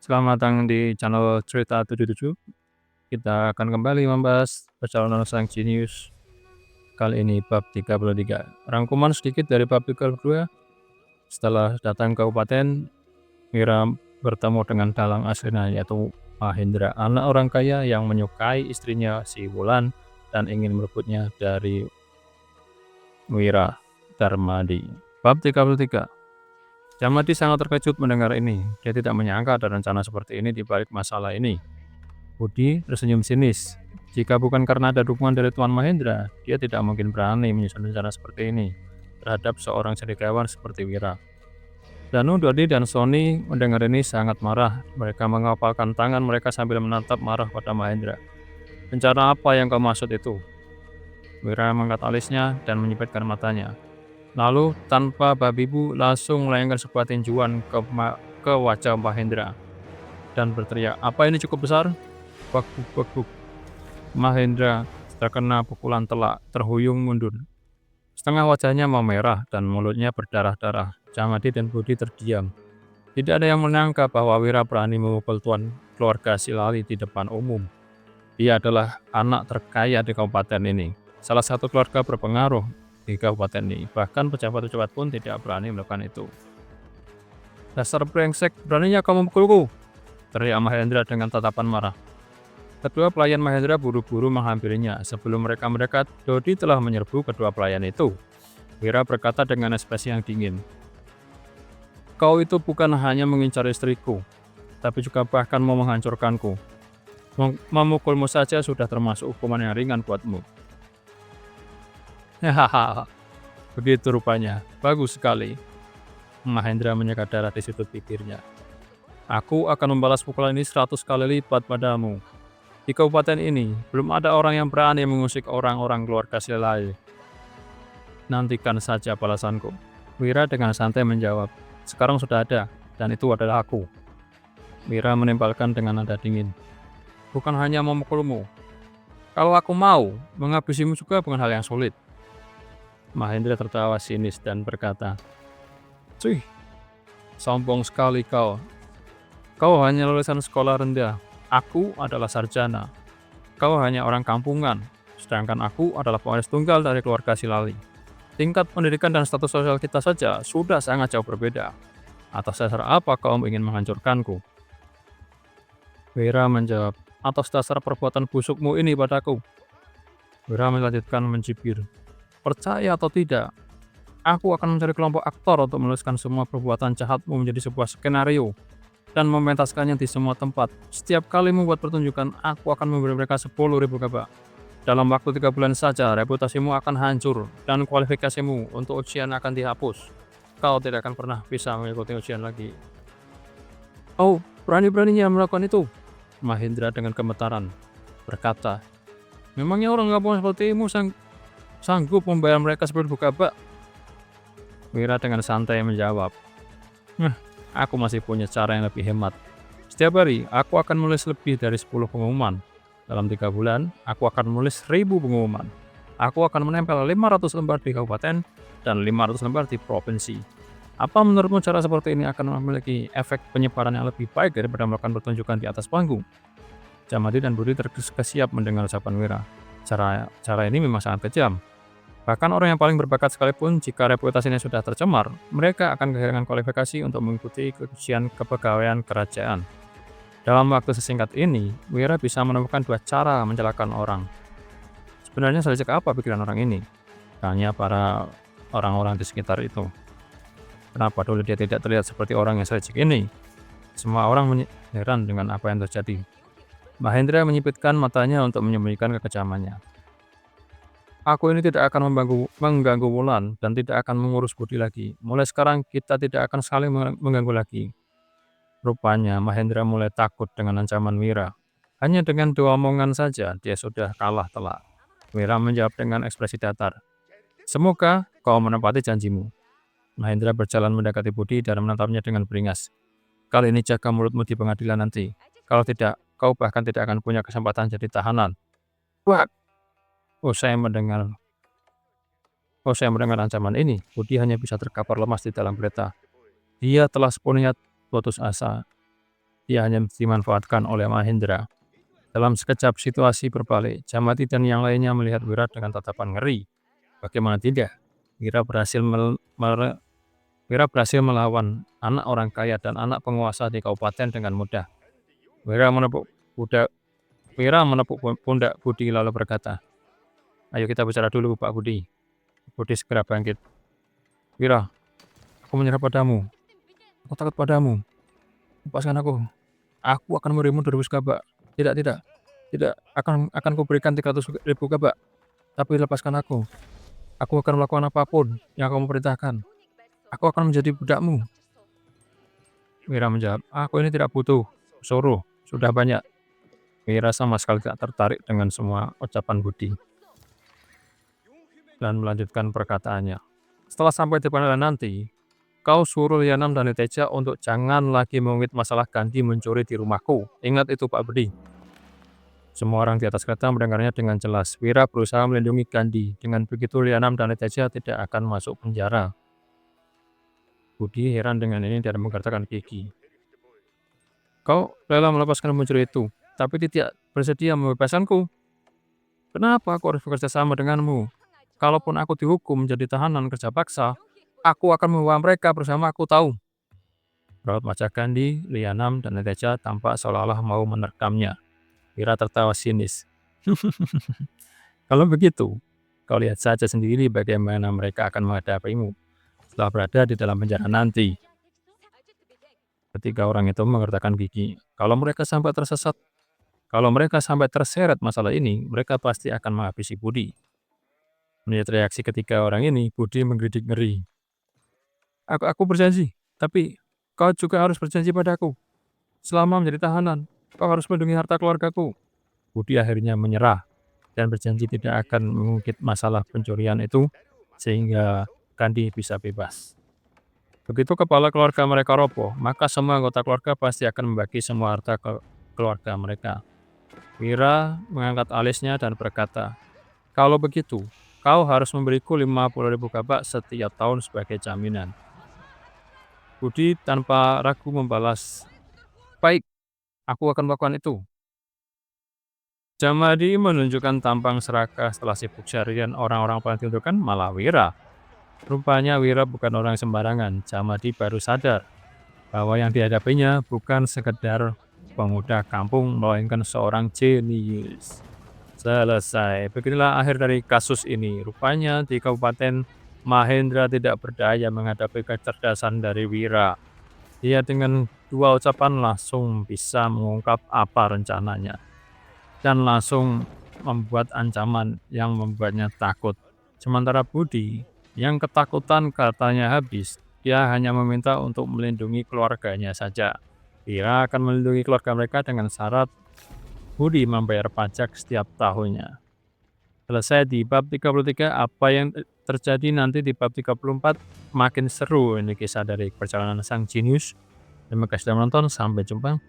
Selamat datang di channel Cerita 77. Kita akan kembali membahas perjalanan sang jenius. Kali ini bab 33. Rangkuman sedikit dari bab 32. Setelah datang ke kabupaten, Mira bertemu dengan dalang aslinya yaitu Mahendra, anak orang kaya yang menyukai istrinya si Wulan dan ingin merebutnya dari Wira Darmadi. Bab 33. Jamadi sangat terkejut mendengar ini. Dia tidak menyangka ada rencana seperti ini di balik masalah ini. Budi tersenyum sinis. Jika bukan karena ada dukungan dari Tuan Mahendra, dia tidak mungkin berani menyusun rencana seperti ini terhadap seorang cendekiawan seperti Wira. Danu, Dodi, dan Sony mendengar ini sangat marah. Mereka mengapalkan tangan mereka sambil menatap marah pada Mahendra. Rencana apa yang kau maksud itu? Wira mengangkat alisnya dan menyipitkan matanya. Lalu tanpa babi bu langsung melayangkan sebuah tinjuan ke wajah Mahendra dan berteriak, "Apa ini cukup besar?" Bak-buk, bak-buk. Mahendra terkena pukulan telak, terhuyung mundur. Setengah wajahnya memerah dan mulutnya berdarah-darah. Jamadi dan Budi terdiam. Tidak ada yang menyangka bahwa Wira berani memukul tuan keluarga Silali di depan umum. Dia adalah anak terkaya di kabupaten ini. Salah satu keluarga berpengaruh di kabupaten ini. Bahkan pejabat-pejabat pun tidak berani melakukan itu. "Dasar brengsek, beraninya kau memukulku!" teriak Mahendra dengan tatapan marah. Kedua pelayan Mahendra buru-buru menghampirinya. Sebelum mereka mendekat, Dodi telah menyerbu kedua pelayan itu. Wira berkata dengan ekspresi yang dingin, "Kau itu bukan hanya mengincar istriku, tapi juga bahkan mau menghancurkanku. Memukulmu saja sudah termasuk hukuman yang ringan buatmu." Hahaha, begitu rupanya. Bagus sekali. Mahendra menyeka darah di sudut bibirnya. "Aku akan membalas pukulan ini 100 kali lipat padamu. Di kabupaten ini, belum ada orang yang berani mengusik orang-orang keluarga Silai. Nantikan saja balasanku." Wira dengan santai menjawab, "Sekarang sudah ada, dan itu adalah aku." Wira menimpalkan dengan nada dingin, "Bukan hanya memukulmu. Kalau aku mau, menghabisimu juga bukan hal yang sulit." Mahendra tertawa sinis dan berkata, "Cih, sombong sekali kau. Kau hanya lulusan sekolah rendah. Aku adalah sarjana. Kau hanya orang kampungan, sedangkan aku adalah pewaris tunggal dari keluarga Silali. Tingkat pendidikan dan status sosial kita saja sudah sangat jauh berbeda. Atas dasar apa kau ingin menghancurkanku?" Wira menjawab, "Atas dasar perbuatan busukmu ini padaku." Wira melanjutkan mencibir, "Percaya atau tidak, aku akan mencari kelompok aktor untuk menuliskan semua perbuatan jahatmu menjadi sebuah skenario dan mementaskannya di semua tempat. Setiap kali membuat pertunjukan, aku akan memberi mereka 10.000 gabah. Dalam waktu 3 bulan saja, reputasimu akan hancur dan kualifikasimu untuk ujian akan dihapus. Kau tidak akan pernah bisa mengikuti ujian lagi." "Oh, berani-beraninya melakukan itu?" Mahendra dengan gemetaran berkata, "Memangnya orang kampung sepertimu sanggup membayar mereka 10.000 gabah?" Wira dengan santai menjawab, "Nah, aku masih punya cara yang lebih hemat. Setiap hari, aku akan menulis lebih dari 10 pengumuman. Dalam 3 bulan, aku akan menulis 1.000 pengumuman. Aku akan menempel 500 lembar di kabupaten dan 500 lembar di provinsi. Apa menurutmu cara seperti ini akan memiliki efek penyebaran yang lebih baik daripada melakukan pertunjukan di atas panggung?" Jamadi dan Budi terkesiap mendengar ucapan Wira. Cara ini memang sangat kejam. Bahkan orang yang paling berbakat sekalipun, jika reputasinya sudah tercemar, mereka akan kehilangan kualifikasi untuk mengikuti ujian kepegawaian kerajaan. Dalam waktu sesingkat ini, Wira bisa menemukan 2 cara mencelakakan orang. Sebenarnya selicik apa pikiran orang ini? Tanya para orang-orang di sekitar itu. Kenapa dulu dia tidak terlihat seperti orang yang selicik ini? Semua orang heran dengan apa yang terjadi. Mahendra menyipitkan matanya untuk menyembunyikan kekejamannya. "Aku ini tidak akan mengganggu Wulan dan tidak akan mengurus Budi lagi. Mulai sekarang kita tidak akan saling mengganggu lagi." Rupanya Mahendra mulai takut dengan ancaman Wira. Hanya dengan 2 omongan saja dia sudah kalah telak. Wira menjawab dengan ekspresi datar, "Semoga kau menepati janjimu." Mahendra berjalan mendekati Budi dan menatapnya dengan beringas. "Kali ini jaga mulutmu di pengadilan nanti. Kalau tidak, kau bahkan tidak akan punya kesempatan jadi tahanan." Wah, usai mendengar ancaman ini, Budi hanya bisa terkapar lemas di dalam kereta. Dia telah sepenuhnya putus asa. Ia hanya dimanfaatkan oleh Mahendra. Dalam sekejap situasi berbalik, Jamati dan yang lainnya melihat Wira dengan tatapan ngeri. Bagaimana tidak? Wira berhasil melawan anak orang kaya dan anak penguasa di kabupaten dengan mudah. Wira menepuk pundak Budi lalu berkata, "Ayo kita bicara dulu, Pak Budi." Budi segera bangkit. "Wira, aku menyerah padamu. Aku takut padamu. Lepaskan aku. Aku akan memberimu 2.000 kabak. Tidak, tidak. Tidak, akan kuberikan 300.000 kabak. Tapi lepaskan aku. Aku akan melakukan apapun yang kamu perintahkan. Aku akan menjadi budakmu." Wira menjawab, "Aku ini tidak butuh. Suruh, sudah banyak." Wira sama sekali tidak tertarik dengan semua ucapan Budi dan melanjutkan perkataannya. "Setelah sampai di pengadilan nanti, kau suruh Lianam dan Niteja untuk jangan lagi mengungkit masalah Gandhi mencuri di rumahku. Ingat itu, Pak Budi." Semua orang di atas kereta mendengarnya dengan jelas. Wira berusaha melindungi Gandhi. Dengan begitu Lianam dan Niteja tidak akan masuk penjara. Budi heran dengan ini dan menggertakkan gigi. "Kau rela melepaskan pencuri itu, tapi tidak bersedia membebaskanku. Kenapa aku harus bekerja sama denganmu? Kalaupun aku dihukum menjadi tahanan kerja paksa, aku akan membawa mereka bersama aku tahu." Raut wajah Gandhi, Lianam, dan Niteja tampak seolah-olah mau menerkamnya. Wira tertawa sinis. "Kalau begitu, kau lihat saja sendiri bagaimana mereka akan menghadapimu setelah berada di dalam penjara nanti." Ketiga orang itu mengertakkan gigi. Kalau mereka sampai terseret masalah ini, mereka pasti akan menghabisi Budi. Melihat reaksi ketiga orang ini, Budi menggelidik ngeri. Aku berjanji, tapi kau juga harus berjanji padaku. Selama menjadi tahanan, kau harus melindungi harta keluargaku." Budi akhirnya menyerah dan berjanji tidak akan mengungkit masalah pencurian itu sehingga Gandhi bisa bebas. Begitu kepala keluarga mereka roboh, maka semua anggota keluarga pasti akan membagi semua harta ke keluarga mereka. Wira mengangkat alisnya dan berkata, "Kalau begitu, kau harus memberiku 50.000 kabak setiap tahun sebagai jaminan." Budi tanpa ragu membalas, "Baik, aku akan melakukan itu." Jamadi menunjukkan tampang serakah setelah sibuk seharian orang-orang paling ditentukan malah Wira. Rupanya Wira bukan orang sembarangan. Jamadi baru sadar bahwa yang dihadapinya bukan sekedar pemuda kampung, melainkan seorang jenius. Selesai. Beginilah akhir dari kasus ini. Rupanya di Kabupaten Mahendra tidak berdaya menghadapi kecerdasan dari Wira. Dia dengan dua ucapan langsung bisa mengungkap apa rencananya dan langsung membuat ancaman yang membuatnya takut. Sementara Budi yang ketakutan katanya habis, dia hanya meminta untuk melindungi keluarganya saja. Dia akan melindungi keluarga mereka dengan syarat Budi membayar pajak setiap tahunnya. Selesai di bab 33, apa yang terjadi nanti di bab 34 makin seru. Ini kisah dari perjalanan sang jenius. Terima kasih sudah menonton, sampai jumpa.